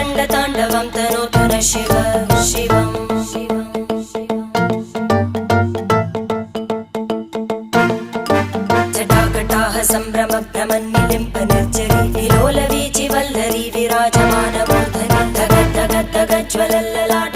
रङ्गताण्डवं तनोतु न शिव शिवम् जटाकटाः सम्भ्रमभ्रमन्निलिम्प निर्जरी विलोलवीचि वल्लरी विराजमानमूर्धनि धगद्धगद्धगज्ज्वलल्ललाट